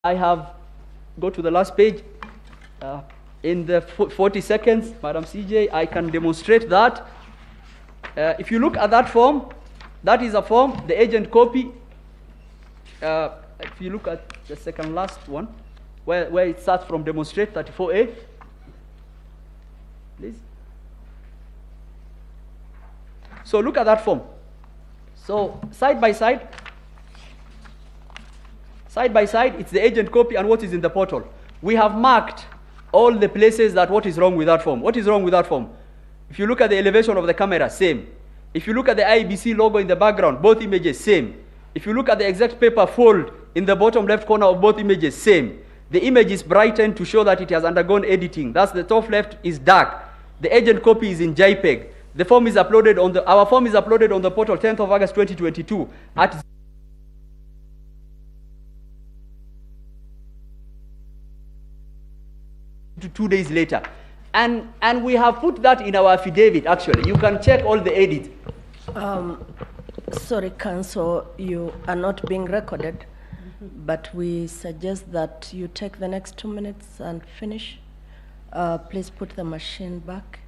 I have, go to the last page. In the 40 seconds, Madam CJ, I can demonstrate that. If you look at that form, that is a form, the agent copy. If you look at the second last one, where it starts from demonstrate 34A, please. So look at that form. So side by side, it's the agent copy and what is in the portal. We have marked all the places that what is wrong with that form. What is wrong with that form? If you look at the elevation of the camera, same. If you look at the IEBC logo in the background, both images, same. If you look at the exact paper fold in the bottom left corner of both images, same. The image is brightened to show that it has undergone editing. That's the top left is dark. The agent copy is in JPEG. The form is uploaded on the, our form is uploaded on the portal 10th of August 2022 at 2 days later. And we have put that in our affidavit, actually. You can check all the edits. Sorry, Council, you are not being recorded, but we suggest that you take the next 2 minutes and finish. Please put the machine back.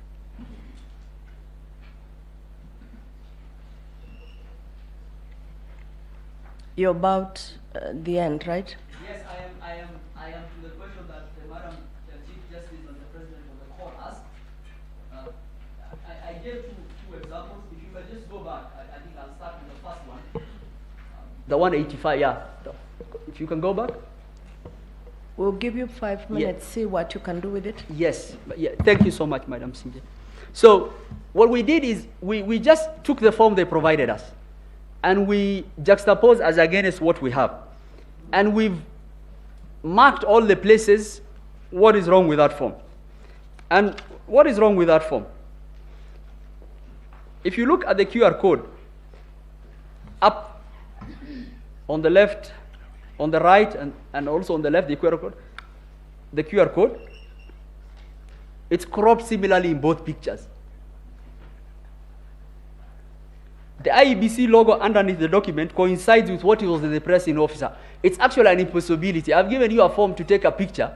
You're about the end, right? Yes, I am to the question that Madam Chief Justice and the President of the Court asked. I gave two examples. If you can just go back, I think I'll start with the first one. The 185, yeah. If you can go back. We'll give you 5 minutes, see what you can do with it. Yes, yeah. Thank you so much, Madam CJ. So what we did is we just took the form they provided us and we juxtaposed as against what we have. And we've marked all the places what is wrong with that form. And what is wrong with that form? If you look at the QR code, up on the left, on the right, and also on the left, the QR code, it's cropped similarly in both pictures. The IEBC logo underneath the document coincides with what was the pressing officer. It's actually an impossibility. I've given you a form to take a picture,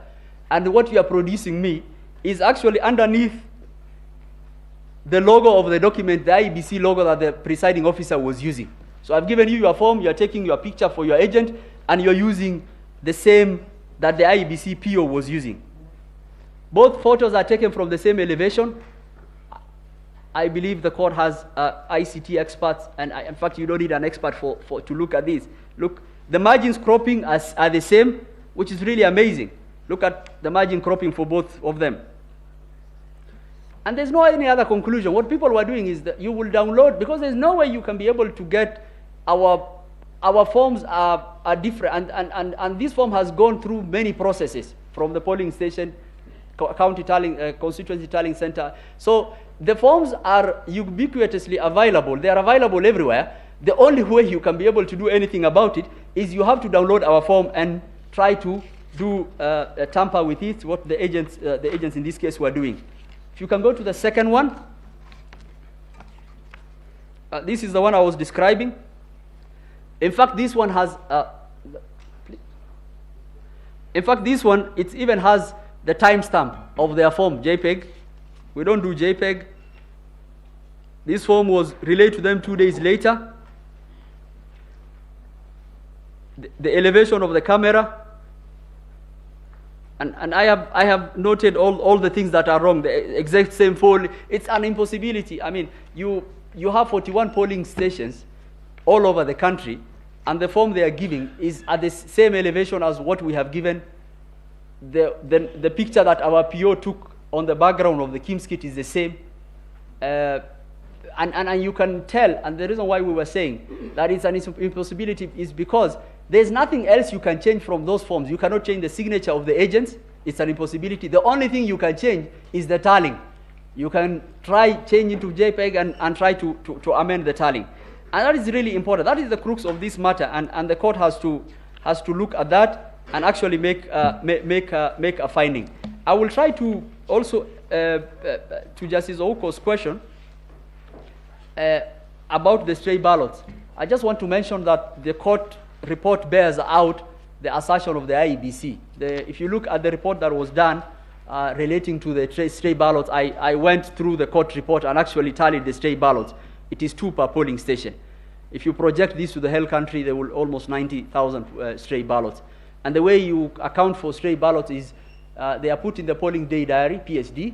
and what you are producing me is actually underneath the logo of the document, the IEBC logo that the presiding officer was using. So I've given you your form, you're taking your picture for your agent, and you're using the same that the IEBC PO was using. Both photos are taken from the same elevation. I believe the court has ICT experts, and in fact, you don't need an expert to look at this. Look, the margins cropping are the same, which is really amazing. Look at the margin cropping for both of them. And there's no any other conclusion. What people were doing is that you will download, because there's no way you can be able to get our forms are different, and this form has gone through many processes from the polling station, county tallying, constituency tallying center. So the forms are ubiquitously available. They are available everywhere. The only way you can be able to do anything about it is you have to download our form and try to do tamper with it, what the agents in this case were doing. If you can go to the second one. This is the one I was describing. In fact, this one has, it even has the timestamp of their form, JPEG. We don't do JPEG. This form was relayed to them 2 days later. The elevation of the camera. And I have noted all the things that are wrong. The exact same fold. It's an impossibility. I mean, you have 41 polling stations all over the country, and the form they are giving is at the same elevation as what we have given. The picture that our PO took on the background of the Kim's kit is the same. And you can tell, and the reason why we were saying that it's an impossibility is because there's nothing else you can change from those forms. You cannot change the signature of the agents. It's an impossibility. The only thing you can change is the tallying. You can try change into JPEG and try to amend the tallying. And that is really important. That is the crux of this matter, and the court has to look at that and actually make a finding. I will try to also to Justice Ouko's question about the stray ballots. I just want to mention that the court report bears out the assertion of the IEBC. If you look at the report that was done relating to the stray ballots, I went through the court report and actually tallied the stray ballots. It is 2 per polling station. If you project this to the whole country, there will almost 90,000 stray ballots. And the way you account for stray ballots is they are put in the polling day diary, PSD.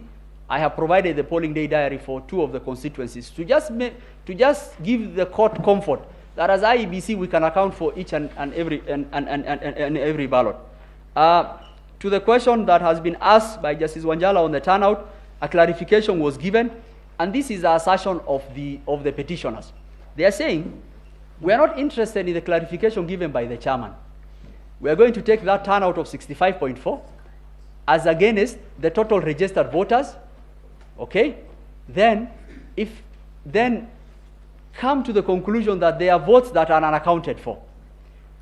I have provided the polling day diary for 2 of the constituencies to just give the court comfort that as IEBC we can account for each and every ballot. To the question that has been asked by Justice Wanjala on the turnout, a clarification was given, and this is the assertion of the petitioners. They are saying, we are not interested in the clarification given by the chairman. We are going to take that turnout of 65.4 as against the total registered voters, okay? Then come to the conclusion that there are votes that are unaccounted for.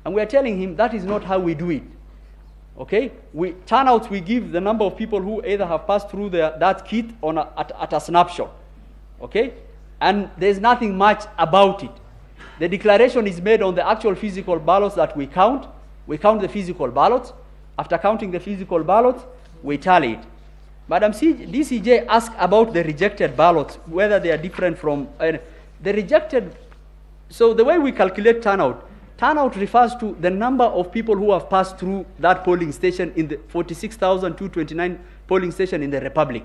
And we are telling him that is not how we do it, okay? Turnouts, we give the number of people who either have passed through that kit at a snapshot, okay? And there's nothing much about it. The declaration is made on the actual physical ballots that we count. We count the physical ballots. After counting the physical ballots, we tally it. Madam DCJ asked about the rejected ballots, whether they are different from the rejected. So the way we calculate turnout refers to the number of people who have passed through that polling station in the 46,229 polling station in the Republic.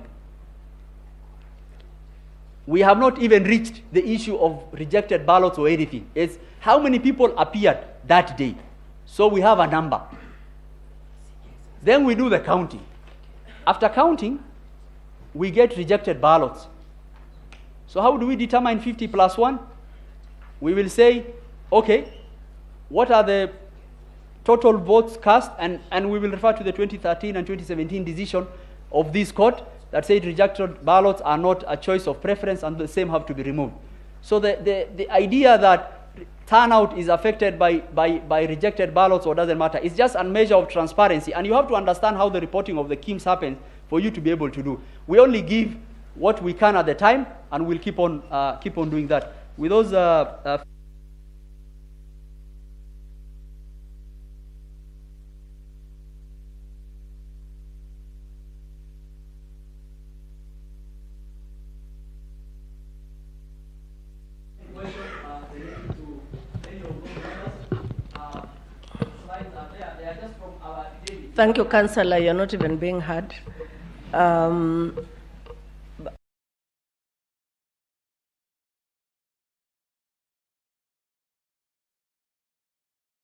We have not even reached the issue of rejected ballots or anything. It's how many people appeared that day. So we have a number. Then we do the counting. After counting, we get rejected ballots. So how do we determine 50 plus 1? We will say, okay, what are the total votes cast? And we will refer to the 2013 and 2017 decision of this court that said rejected ballots are not a choice of preference and the same have to be removed. So the idea that turnout is affected by rejected ballots or doesn't matter, it's just a measure of transparency, and you have to understand how the reporting of the KIMS happens for you to be able to do. We only give what we can at the time, and we'll keep on doing that. With those Thank you, Councillor. You're not even being heard.